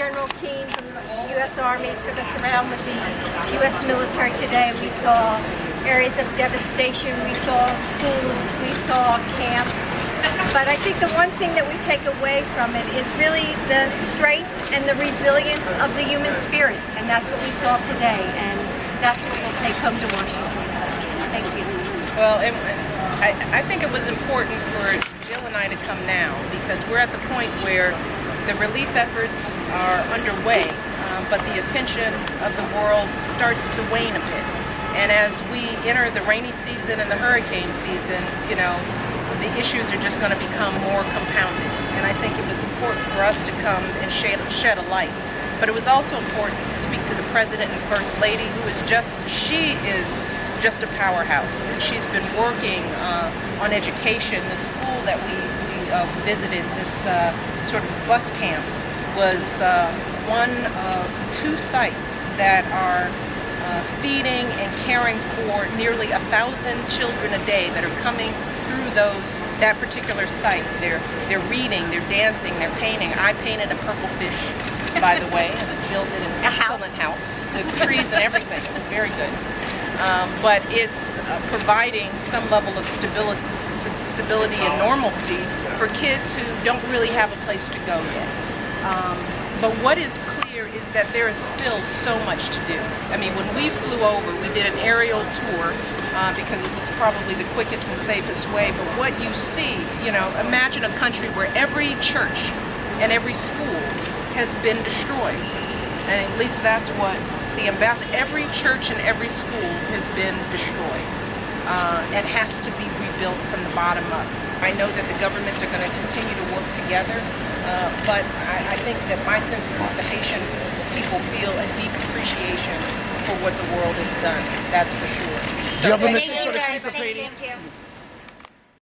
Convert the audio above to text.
General Keane from the U.S. Army took us around with the U.S. military today. We saw areas of devastation, we saw schools, we saw camps. But I think the one thing that we take away from it is really the strength and the resilience of the human spirit. And that's what we saw today. And that's what we'll take home to Washington with us. Thank you. Well, I think it was important for Jill and I to come now because we're at the point where the relief efforts are underway, but the attention of the world starts to wane a bit. And as we enter the rainy season and the hurricane season, you know, the issues are just going to become more compounded. And I think it was important for us to come and shed a light. But it was also important to speak to the President and First Lady, who is she is just a powerhouse. And she's been working on education. The school that we visited, this sort of bus camp, was one of two sites that are feeding and caring for nearly 1,000 children a day that are coming through that particular site. They're reading, they're dancing, they're painting. I painted a purple fish, by the way, and Jill did an excellent house with trees and everything. It was very good. But it's providing some level of stability and normalcy for kids who don't really have a place to go yet. But what is clear is that there is still so much to do. I mean, when we flew over, we did an aerial tour because it was probably the quickest and safest way. But what you see, you know, imagine a country where every church and every school has been destroyed. And at least that's what the ambassador, every church and every school has been destroyed and has to be rebuilt from the bottom up. I know that the governments are going to continue to work together, but I think that my sense is that the Haitian people feel a deep appreciation for what the world has done. That's for sure. So, Thank you, Haiti.